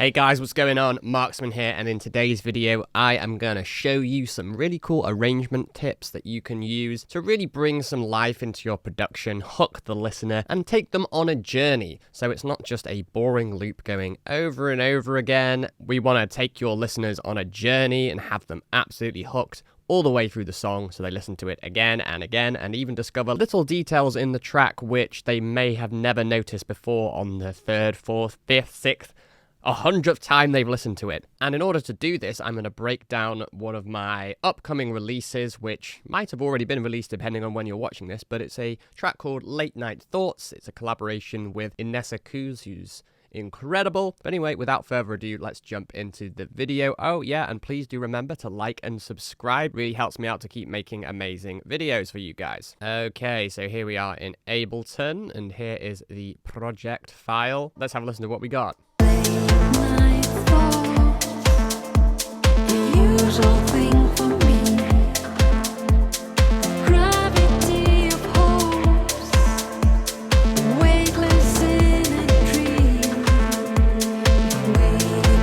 Hey guys, what's going on? Marksman here, and in today's video I am going to show you some really cool arrangement tips that you can use to really bring some life into your production, hook the listener, and take them on a journey. So it's not just a boring loop going over and over again. We want to take your listeners on a journey and have them absolutely hooked all the way through the song, so they listen to it again and again and even discover little details in the track which they may have never noticed before on the third, fourth, fifth, sixth, 100th time they've listened to it. And in order to do this, I'm going to break down one of my upcoming releases, which might have already been released depending on when you're watching this, but it's a track called Late Night Thoughts. It's a collaboration with Inessa Kuz, who's incredible. But anyway, without further ado, let's jump into the video. Oh yeah, and please do remember to like and subscribe. Really helps me out to keep making amazing videos for you guys. Okay, so here we are in Ableton, and here is the project file. Let's have a listen to what we got. Usual thing for me, gravity of hopes, weightless in a dream, we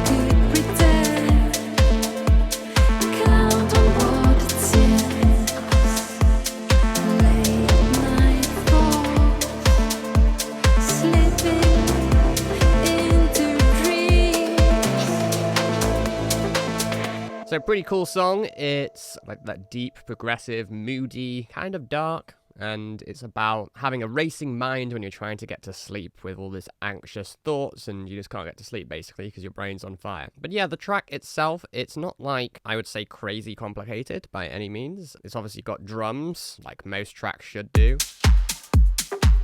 could pretend, count on what it seems, late night thoughts, slipping into dreams. So pretty cool song. It's like that deep, progressive, moody, kind of dark, and it's about having a racing mind when you're trying to get to sleep with all this anxious thoughts, and you just can't get to sleep basically because your brain's on fire. But yeah, the track itself, it's not like, I would say, crazy complicated by any means. It's obviously got drums, like most tracks should do.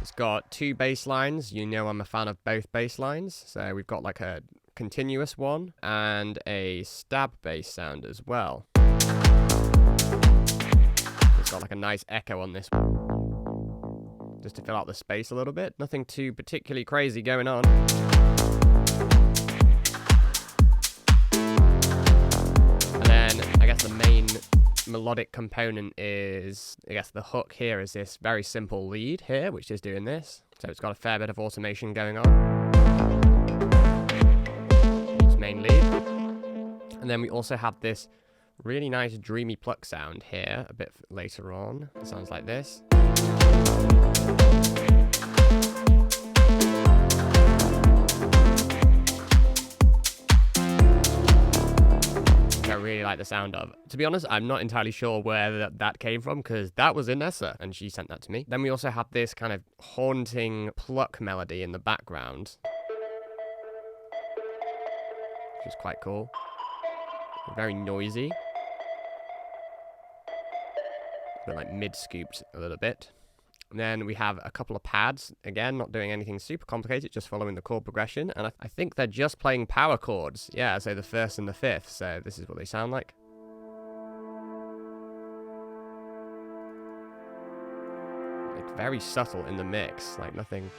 It's got two bass lines. You know I'm a fan of both bass lines, so we've got like a continuous one and a stab bass sound as well. It's got like a nice echo on this one, just to fill out the space a little bit. Nothing too particularly crazy going on. And then I guess the main melodic component is, I guess the hook here is this very simple lead here, which is doing this. So it's got a fair bit of automation going on. Main lead. And then we also have this really nice dreamy pluck sound here a bit later on. It sounds like this. I really like the sound of. To be honest, I'm not entirely sure where that came from, because that was Inessa and she sent that to me. Then we also have this kind of haunting pluck melody in the background, which is quite cool. Very noisy. But like mid-scooped a little bit. And then we have a couple of pads. Again, not doing anything super complicated, just following the chord progression. And I think they're just playing power chords. Yeah, so the first and the fifth. So this is what they sound like. Like very subtle in the mix. Like nothing.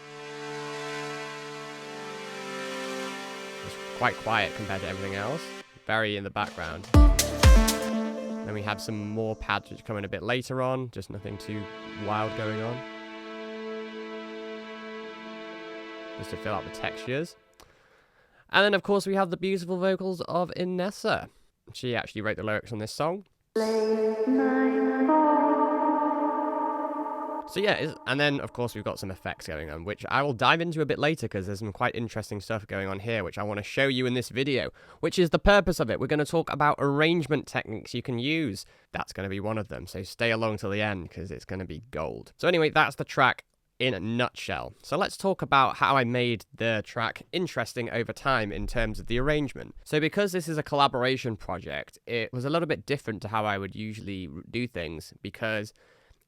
Quite quiet compared to everything else. Very in the background. Then we have some more pads which come in a bit later on. Just nothing too wild going on. Just to fill out the textures. And then of course we have the beautiful vocals of Inessa. She actually wrote the lyrics on this song. So yeah, and then of course we've got some effects going on, which I will dive into a bit later because there's some quite interesting stuff going on here, which I want to show you in this video, which is the purpose of it. We're going to talk about arrangement techniques you can use. That's going to be one of them, so stay along till the end because it's going to be gold. So anyway, that's the track in a nutshell. So let's talk about how I made the track interesting over time in terms of the arrangement. So because this is a collaboration project, it was a little bit different to how I would usually do things, because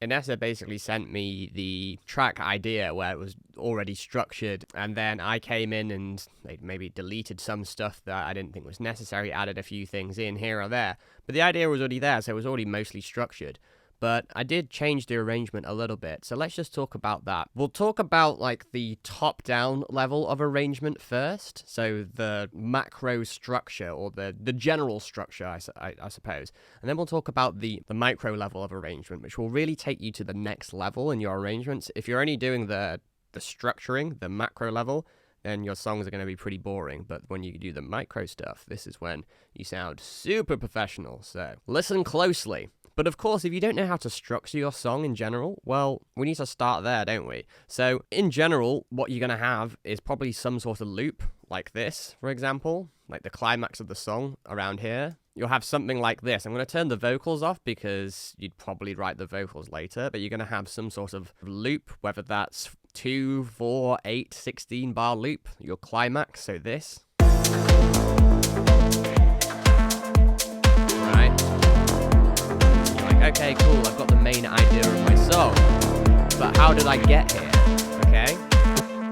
Inessa basically sent me the track idea where it was already structured, and then I came in and they maybe deleted some stuff that I didn't think was necessary, added a few things in here or there, but the idea was already there, so it was already mostly structured. But I did change the arrangement a little bit, so let's just talk about that. We'll talk about like the top-down level of arrangement first, so the macro structure, or the general structure, I suppose. And then we'll talk about the micro level of arrangement, which will really take you to the next level in your arrangements. If you're only doing the structuring, the macro level, then your songs are going to be pretty boring. But when you do the micro stuff, this is when you sound super professional. So listen closely. But of course, if you don't know how to structure your song in general, well, we need to start there, don't we? So in general, what you're going to have is probably some sort of loop like this, for example, like the climax of the song around here. You'll have something like this. I'm going to turn the vocals off because you'd probably write the vocals later, but you're going to have some sort of loop, whether that's 2, 4, 8, 16 bar loop, your climax, so this. Right? You're like, okay, cool, I've got the main idea of my song, but how did I get here? Okay?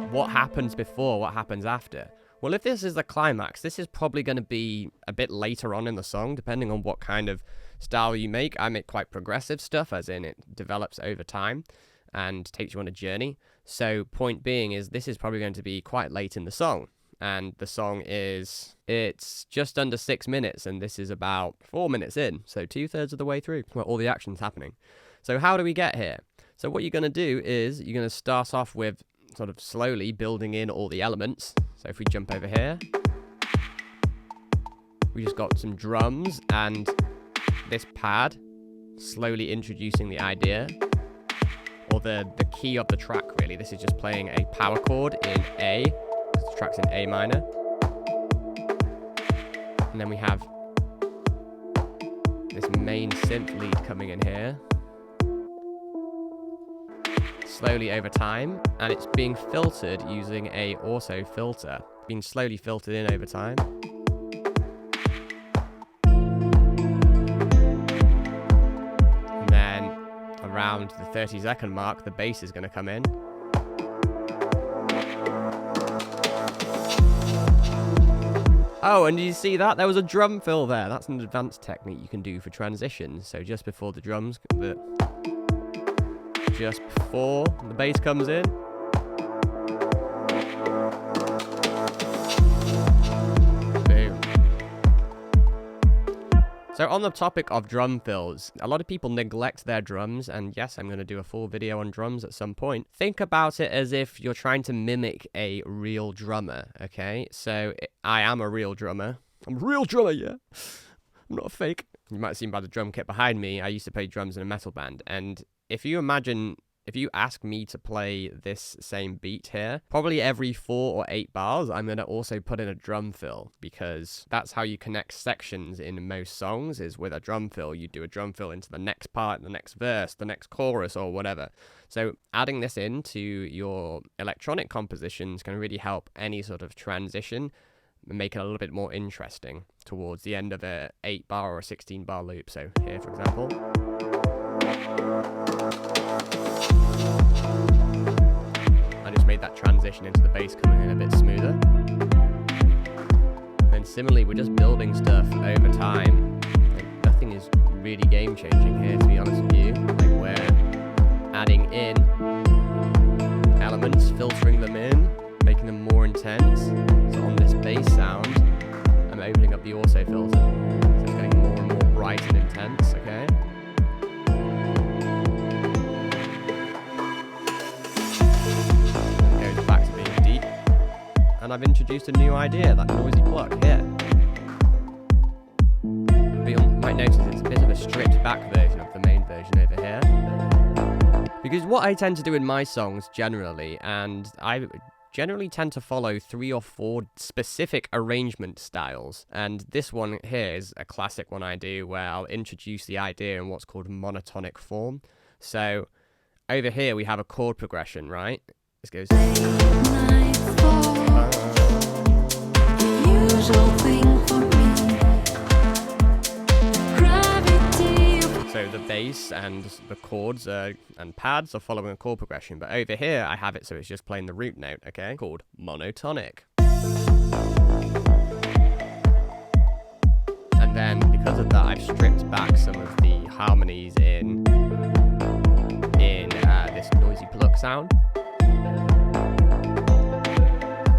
What happens before? What happens after? Well, if this is the climax, this is probably going to be a bit later on in the song, depending on what kind of style you make. I make quite progressive stuff, as in it develops over time and takes you on a journey. So point being is this is probably going to be quite late in the song. And the song it's just under 6 minutes, and this is about 4 minutes in. So 2/3 of the way through where all the action's happening. So how do we get here? So what you're going to do is you're going to start off with sort of slowly building in all the elements. So if we jump over here, we just got some drums and this pad slowly introducing the idea, or the key of the track, really. This is just playing a power chord in A, because the track's in A minor. And then we have this main synth lead coming in here, slowly over time, and it's being filtered using a auto filter, being slowly filtered in over time. And then around the 30-second mark, the bass is going to come in. Oh, and you see that? There was a drum fill there. That's an advanced technique you can do for transitions. So just before the drums, just before the bass comes in. Boom. So on the topic of drum fills, a lot of people neglect their drums, and yes, I'm going to do a full video on drums at some point. Think about it as if you're trying to mimic a real drummer, okay? So I am a real drummer. I'm a real drummer, yeah? I'm not a fake. You might have seen by the drum kit behind me, I used to play drums in a metal band, and if you ask me to play this same beat here, probably every 4 or 8 bars, I'm going to also put in a drum fill, because that's how you connect sections in most songs, is with a drum fill. You do a drum fill into the next part, the next verse, the next chorus, or whatever. So adding this into your electronic compositions can really help any sort of transition, make it a little bit more interesting towards the end of a 8 bar or a 16 bar loop. So here, for example. I just made that transition into the bass coming in a bit smoother. And similarly, we're just building stuff over time. Like, nothing is really game changing here, to be honest with you. Like, we're adding in elements, filtering them in, making them more intense. So on this bass sound, I'm opening up the auto filter. So it's getting more and more bright and intense, okay? And I've introduced a new idea, that noisy pluck here. But you might notice it's a bit of a stripped back version of the main version over here. Because what I tend to do in my songs generally, and I generally tend to follow 3 or 4 specific arrangement styles. And this one here is a classic one I do, where I'll introduce the idea in what's called monotonic form. So over here we have a chord progression, right? This goes... So the bass and the chords and pads are following a chord progression, but over here I have it so it's just playing the root note, okay, called monotonic. And then because of that, I've stripped back some of the harmonies in this noisy pluck sound,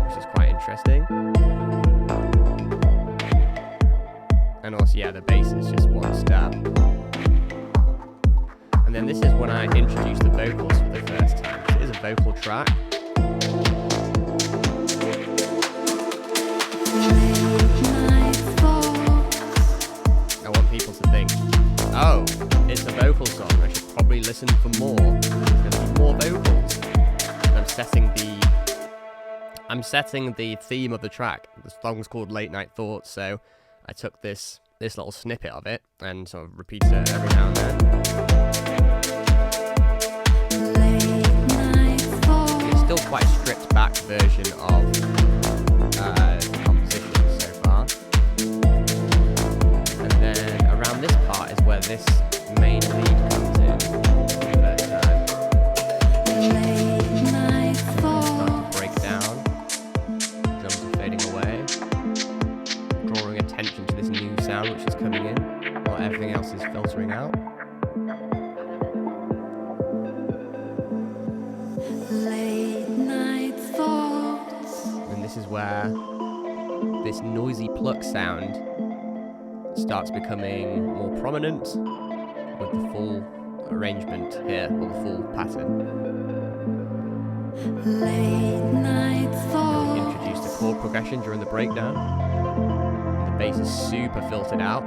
which is quite interesting. And also, yeah, the bass is just one step. And then this is when I introduce the vocals for the first time. It is a vocal track. setting the theme of the track. The song's called Late Night Thoughts, so I took this little snippet of it and sort of repeated it every now and then. It's still quite a stripped back version of the composition so far. And then around this part is where this main lead comes in for the first time. Starting to break down. Drums are fading away. Drawing attention to this new sound which is coming in while everything else is filtering out. And this is where this noisy pluck sound starts becoming more prominent with the full arrangement here, or the full pattern. We introduced the chord progression during the breakdown. The bass is super filtered out,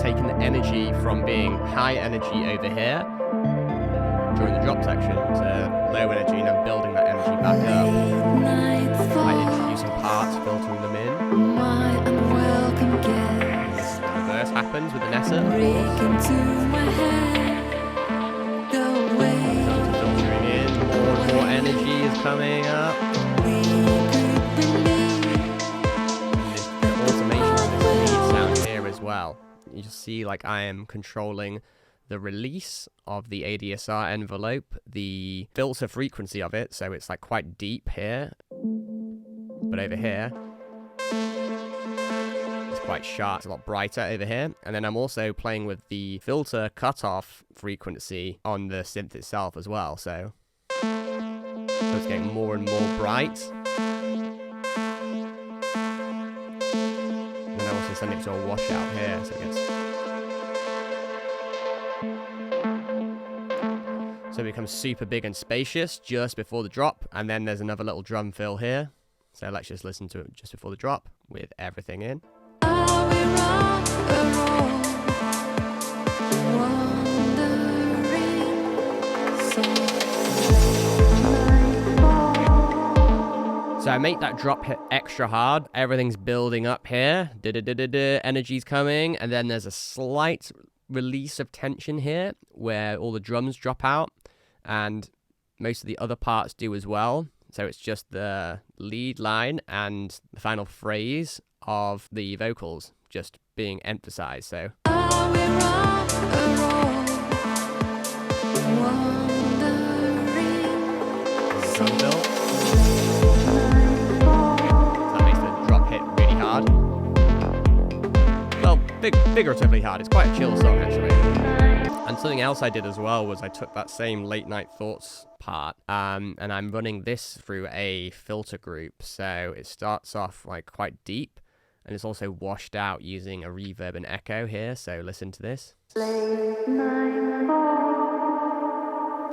taking the energy from being high energy over here during the drop section to low energy, and then building that energy back up by introducing parts, filtering them in. The verse happens with Vanessa, of course. Filtering in, more and more energy is coming up. This automation of this lead sound here as well. You just see like I am controlling the release of the ADSR envelope, the filter frequency of it, so it's like quite deep here, but over here it's quite sharp, it's a lot brighter over here. And then I'm also playing with the filter cutoff frequency on the synth itself as well, so it's getting more and more bright. And then I also send it to a washout here, so it gets... So it becomes super big and spacious just before the drop, and then there's another little drum fill here. So let's just listen to it just before the drop with everything in. So I make that drop hit extra hard. Everything's building up here. Energy's coming, and then there's a slight release of tension here where all the drums drop out, and most of the other parts do as well. So it's just the lead line and the final phrase of the vocals just being emphasized. So drum fill. That makes the drop hit really hard. Well, figuratively hard. It's quite a chill song actually. And something else I did as well was I took that same Late Night Thoughts part, and I'm running this through a filter group. So it starts off like quite deep, and it's also washed out using a reverb and echo here. So listen to this. So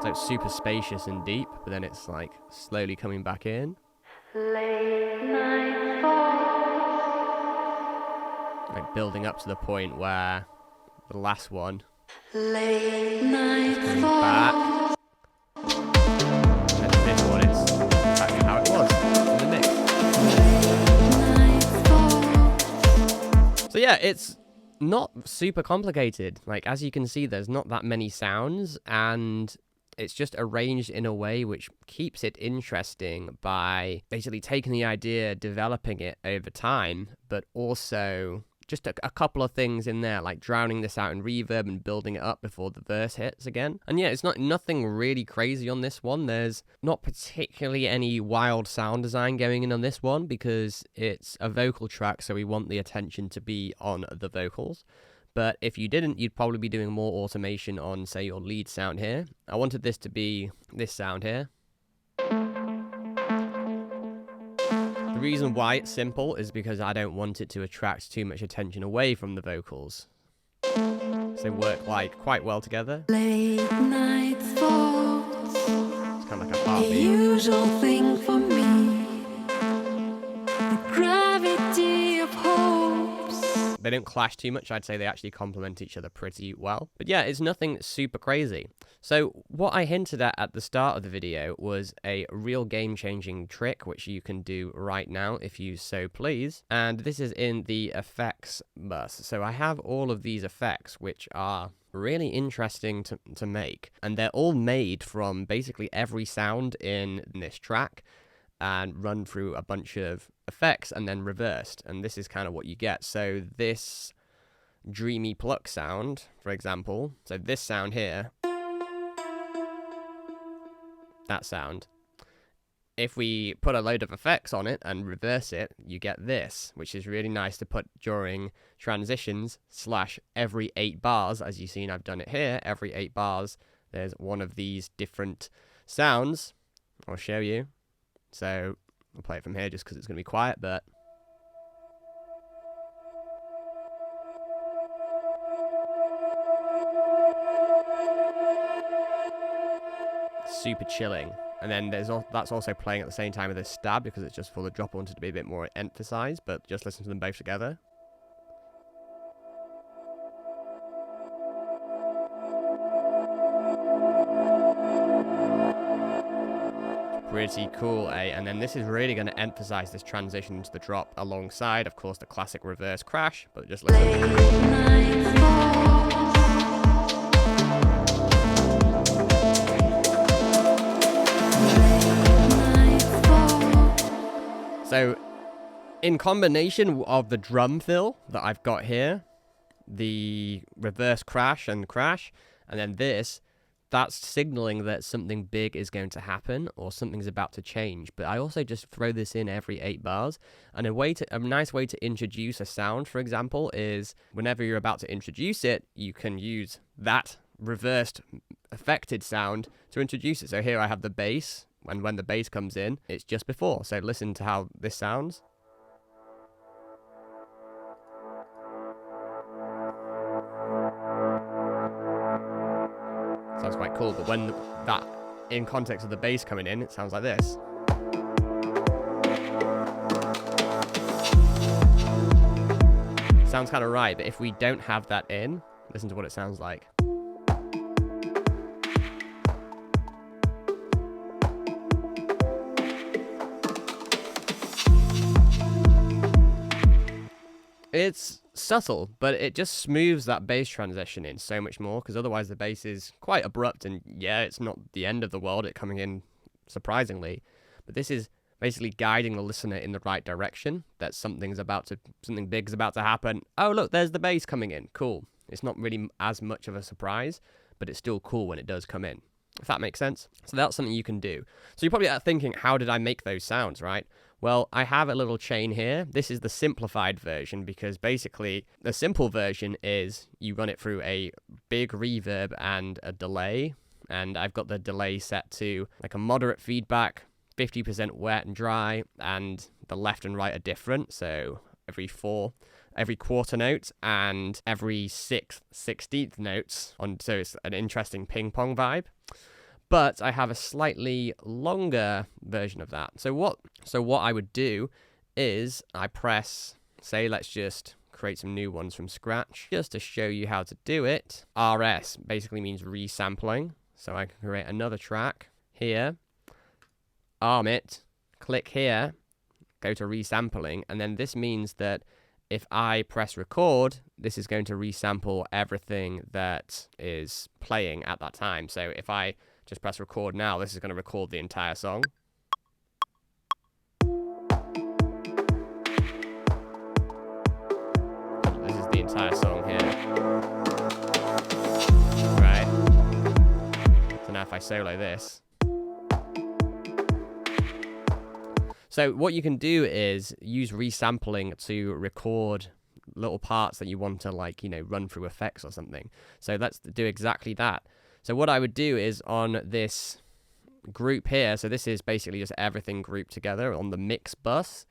it's super spacious and deep, but then it's like slowly coming back in. Like building up to the point where the last one is coming back. And this one is exactly how it was in the mix. So yeah, it's not super complicated. Like as you can see, there's not that many sounds, and it's just arranged in a way which keeps it interesting by basically taking the idea, developing it over time, but also just a couple of things in there, like drowning this out in reverb and building it up before the verse hits again. And yeah, it's nothing really crazy on this one. There's not particularly any wild sound design going in on this one because it's a vocal track, so we want the attention to be on the vocals. But if you didn't, you'd probably be doing more automation on, say, your lead sound here. I wanted this to be this sound here. The reason why it's simple is because I don't want it to attract too much attention away from the vocals. So they work like quite well together. Late night thoughts, It's kind of like a a heartbeat. usual thing for me. The gravity of hopes They don't clash too much. I'd say they actually complement each other pretty well. But yeah, it's nothing super crazy. So what I hinted at the start of the video was a real game-changing trick, which you can do right now if you so please. And this is in the effects bus. So I have all of these effects, which are really interesting to make. And they're all made from basically every sound in this track and run through a bunch of effects and then reversed. And this is kind of what you get. So this dreamy pluck sound, for example, so this sound here, that sound, if we put a load of effects on it and reverse it, you get this, which is really nice to put during transitions / every 8 bars. As you've seen, I've done it here. Every 8 bars, there's one of these different sounds. I'll show you. So I'll play it from here just because it's going to be quiet, but super chilling. And then that's also playing at the same time with this stab because it's just for the drop. I wanted to be a bit more emphasized, but just listen to them both together. Pretty cool, eh? And then this is really going to emphasize this transition to the drop alongside, of course, the classic reverse crash, but just listen. So, in combination of the drum fill that I've got here, the reverse crash, and then this, that's signaling that something big is going to happen or something's about to change. But I also just throw this in every 8 bars. And a nice way to introduce a sound, for example, is whenever you're about to introduce it, you can use that reversed affected sound to introduce it. So here I have the bass. And when the bass comes in, it's just before. So listen to how this sounds. Sounds quite cool, but when that, in context of the bass coming in, it sounds like this. Sounds kind of right, but if we don't have that in, listen to what it sounds like. It's subtle, but it just smooths that bass transition in so much more, because otherwise the bass is quite abrupt, and yeah, it's not the end of the world, it coming in surprisingly, but this is basically guiding the listener in the right direction, that something big is about to happen. Oh look, there's the bass coming in, cool. It's not really as much of a surprise, but it's still cool when it does come in, if that makes sense. So that's something you can do. So you're probably thinking, how did I make those sounds, right? Well, I have a little chain here. This is the simplified version, because basically the simple version is you run it through a big reverb and a delay. And I've got the delay set to like a moderate feedback, 50% wet and dry, and the left and right are different. So every quarter note and every 16th notes on. So it's an interesting ping pong vibe. But I have a slightly longer version of that. So what I would do is I press, say, let's just create some new ones from scratch, just to show you how to do it. RS basically means resampling. So I can create another track here, arm it, click here, go to resampling, and then this means that if I press record, this is going to resample everything that is playing at that time. So if I just press record now, this is going to record the entire song. This is the entire song here. Right. So now if I solo this. So what you can do is use resampling to record little parts that you want to, like, you know, run through effects or something. So let's do exactly that. So what I would do is on this group here, so this is basically just everything grouped together on the mix bus,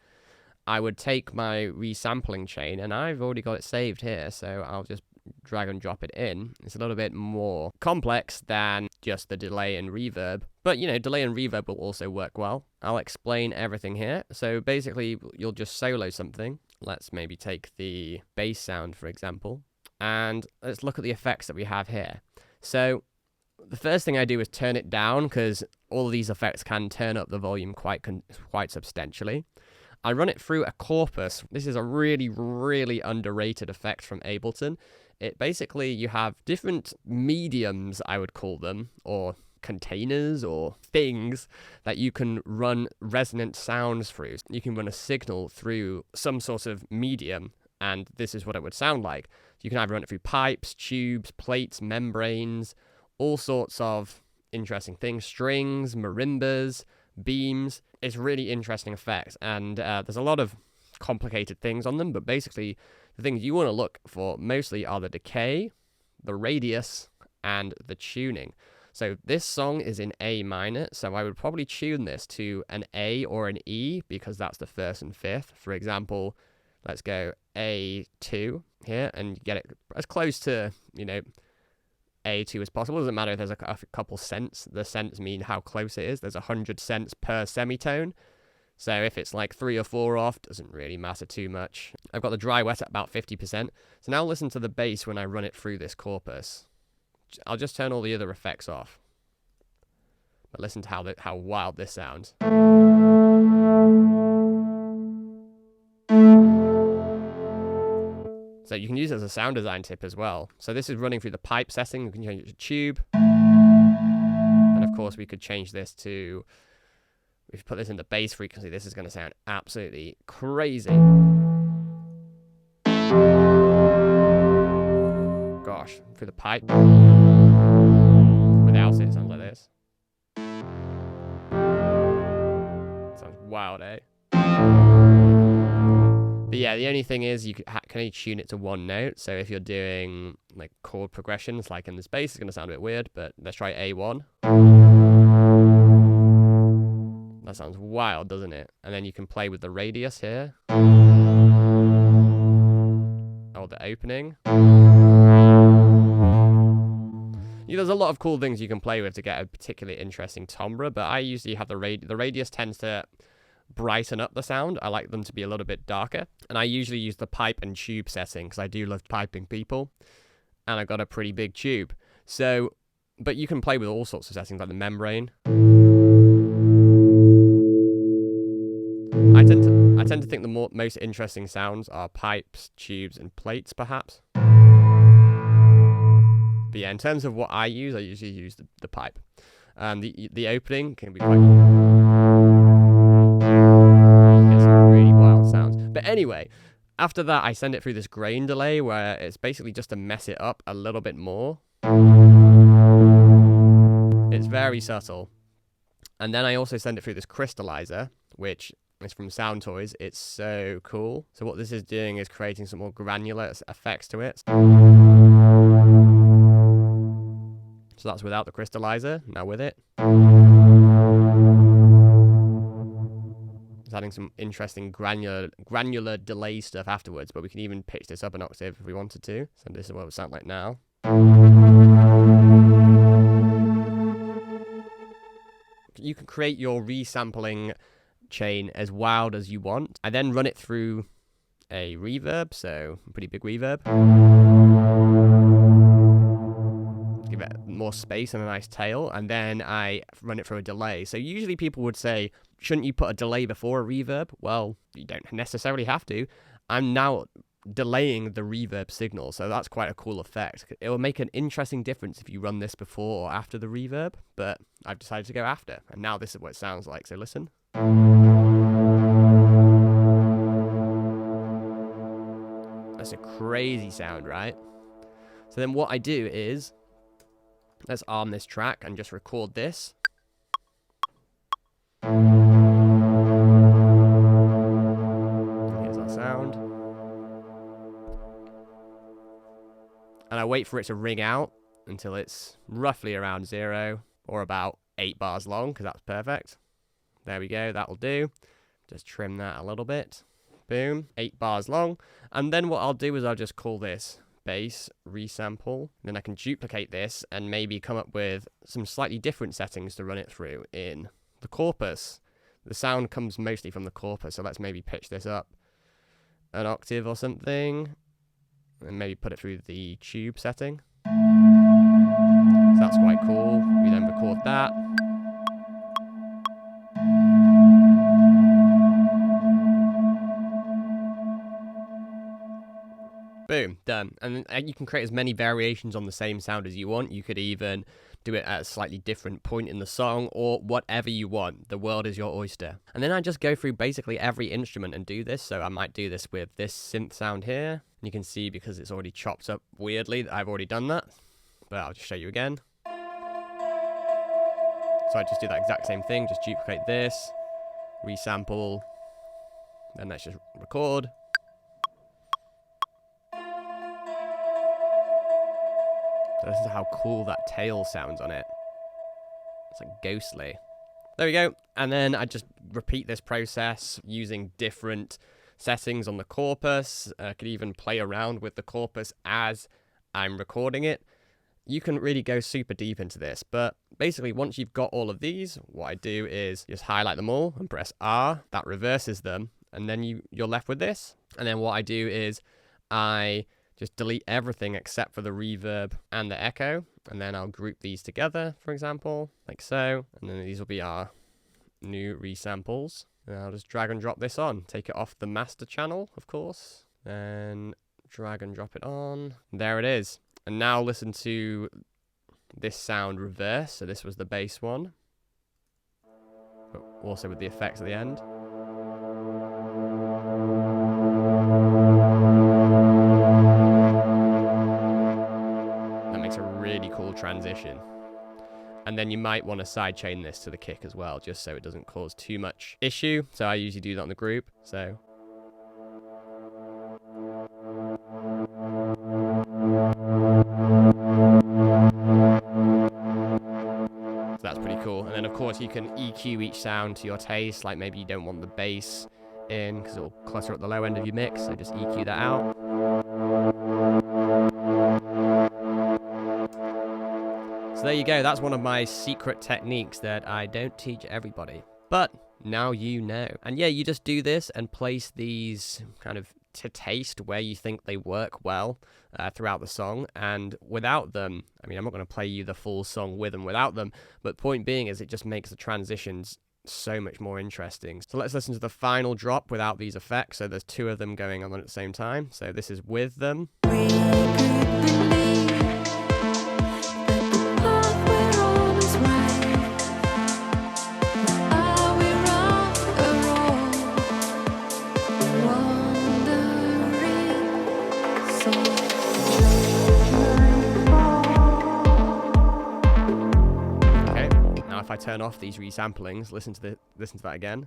I would take my resampling chain, and I've already got it saved here, so I'll just drag and drop it in. It's a little bit more complex than just the delay and reverb, but you know, delay and reverb will also work well. I'll explain everything here. So basically you'll just solo something, Let's maybe take the bass sound, for example, and let's look at the effects that we have here. So the first thing I do is turn it down, because all of these effects can turn up the volume quite substantially. I run it through a corpus. This is a really, really underrated effect from Ableton. It basically, you have different mediums, I would call them, or containers or things that you can run resonant sounds through. You can run a signal through some sort of medium, and this is what it would sound like. You can either run it through pipes, tubes, plates, membranes, all sorts of interesting things, strings, marimbas, beams. It's really interesting effects, and there's a lot of complicated things on them, but basically the things you want to look for mostly are the decay, the radius, and the tuning. So this song is in A minor, so I would probably tune this to an A or an E, because that's the first and fifth. For example, let's go A2 here and get it as close to, A2 as possible. Doesn't matter if there's a couple cents. The cents mean how close it is. There's 100 cents per semitone. So if it's like 3 or 4 off, doesn't really matter too much. I've got the dry wet at about 50%. So now listen to the bass when I run it through this corpus. I'll just turn all the other effects off. But listen to how wild this sounds. So you can use it as a sound design tip as well. So this is running through the pipe setting. You can change it to tube. And of course we could change this to, if you put this in the bass frequency, this is going to sound absolutely crazy. Gosh, through the pipe. Without it sounds like this. Sounds wild, eh? But yeah, the only thing is you can only tune it to one note. So if you're doing like chord progressions, like in this bass, it's going to sound a bit weird, but let's try A1. That sounds wild, doesn't it? And then you can play with the radius here. Or the opening. There's a lot of cool things you can play with to get a particularly interesting timbre, but I usually have the radius tends to brighten up the sound. I like them to be a little bit darker, and I usually use the pipe and tube setting because I do love piping people, and I've got a pretty big tube. So, but you can play with all sorts of settings like the membrane. I tend to think the most interesting sounds are pipes, tubes, and plates, perhaps. But yeah, in terms of what I usually use the pipe. The opening can be quite cool. Get some really wild sounds. But anyway, after that, I send it through this grain delay where it's basically just to mess it up a little bit more. It's very subtle. And then I also send it through this crystallizer, which is from Sound Toys. It's so cool. So what this is doing is creating some more granular effects to it. So that's without the crystallizer. Now with it. It's adding some interesting granular delay stuff afterwards, but we can even pitch this up an octave if we wanted to. So this is what it would sound like now. You can create your resampling chain as wild as you want. I then run it through a reverb, so a pretty big reverb. Give it more space and a nice tail, and then I run it through a delay. So usually people would say, shouldn't you put a delay before a reverb? Well, you don't necessarily have to. I'm now delaying the reverb signal, so that's quite a cool effect. It will make an interesting difference if you run this before or after the reverb, but I've decided to go after, and now this is what it sounds like, so listen. That's a crazy sound, right? So then what I do is, let's arm this track and just record this. And here's our sound. And I wait for it to ring out until it's roughly around 0 or about 8 bars long, because that's perfect. There we go, that'll do. Just trim that a little bit. Boom, 8 bars long. And then what I'll do is I'll just call this bass resample. Then I can duplicate this and maybe come up with some slightly different settings to run it through in the corpus. The sound comes mostly from the corpus, so let's maybe pitch this up an octave or something, and maybe put it through the tube setting. So that's quite cool. We then record that. Boom, done. And you can create as many variations on the same sound as you want. You could even do it at a slightly different point in the song, or whatever you want. The world is your oyster. And then I just go through basically every instrument and do this. So I might do this with this synth sound here. And you can see, because it's already chopped up weirdly, that I've already done that. But I'll just show you again. So I just do that exact same thing, just duplicate this, resample, then let's just record. So this is how cool that tail sounds on it. It's like ghostly. There we go. And then I just repeat this process using different settings on the corpus. I could even play around with the corpus as I'm recording it. You can really go super deep into this, but basically once you've got all of these, what I do is just highlight them all and press R. That reverses them, and then you're left with this. And then what I do is I just delete everything except for the reverb and the echo, and then I'll group these together, for example, like so, and then these will be our new resamples. And I'll just drag and drop this on, take it off the master channel, of course, and drag and drop it on. There it is. And now listen to this sound reverse. So this was the bass one, but also with the effects at the end. That makes a really cool transition. And then you might want to sidechain this to the kick as well, just so it doesn't cause too much issue. So I usually do that on the group. So that's pretty cool. And then of course you can EQ each sound to your taste, like maybe you don't want the bass in because it'll clutter at the low end of your mix, so just EQ that out. So there you go, that's one of my secret techniques that I don't teach everybody, but now you know. And yeah, you just do this and place these kind of to taste where you think they work well throughout the song. And without them, I mean, I'm not going to play you the full song with and without them, but point being is it just makes the transitions so much more interesting. So let's listen to the final drop without these effects. So there's two of them going on at the same time. So this is with them. If I turn off these resamplings, listen to that again.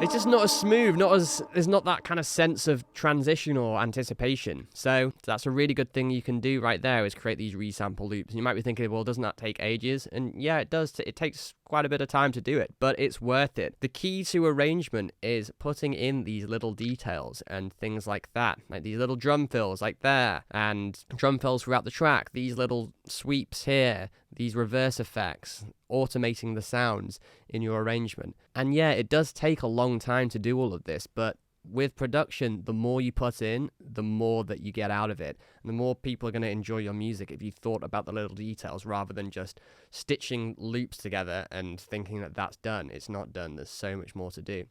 It's just not as smooth, there's not that kind of sense of transition or anticipation. So that's a really good thing you can do right there, is create these resample loops. And you might be thinking, well, doesn't that take ages? And yeah, it does. It takes quite a bit of time to do it, but it's worth it. The key to arrangement is putting in these little details and things like that, like these little drum fills like there, and drum fills throughout the track, these little sweeps here, these reverse effects, automating the sounds in your arrangement. And yeah, it does take a long time to do all of this, but with production, the more you put in, the more that you get out of it. And the more people are going to enjoy your music if you thought about the little details rather than just stitching loops together and thinking that that's done. It's not done. There's so much more to do.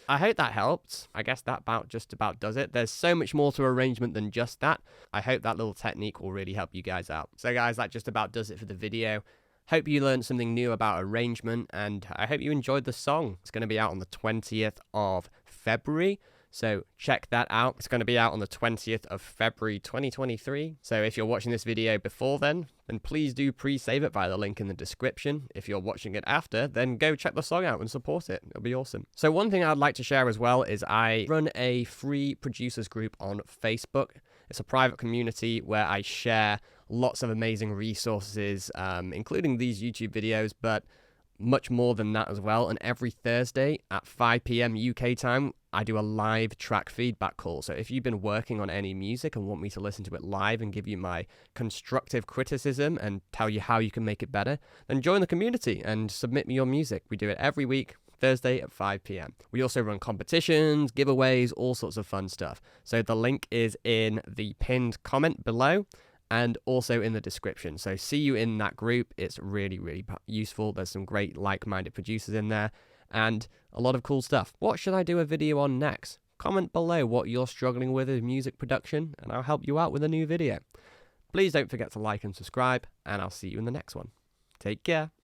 I hope that helped. I guess that just about does it. There's so much more to arrangement than just that. I hope that little technique will really help you guys out. So guys, that just about does it for the video. Hope you learned something new about arrangement, and I hope you enjoyed the song. It's going to be out on the 20th of February. So check that out. It's going to be out on the 20th of February 2023. So if you're watching this video before then please do pre-save it via the link in the description. If you're watching it after, then go check the song out and support it. It'll be awesome. So one thing I'd like to share as well is I run a free producers group on Facebook. It's a private community where I share lots of amazing resources, including these YouTube videos, but much more than that as well. And every Thursday at 5 p.m. UK time, I do a live track feedback call. So if you've been working on any music and want me to listen to it live and give you my constructive criticism and tell you how you can make it better, then join the community and submit me your music. We do it every week, Thursday at 5 p.m. We also run competitions, giveaways, all sorts of fun stuff. So the link is in the pinned comment below and also in the description. So see you in that group. It's really, really useful. There's some great like-minded producers in there and a lot of cool stuff. What should I do a video on next? Comment below what you're struggling with in music production and I'll help you out with a new video. Please don't forget to like and subscribe, and I'll see you in the next one. Take care.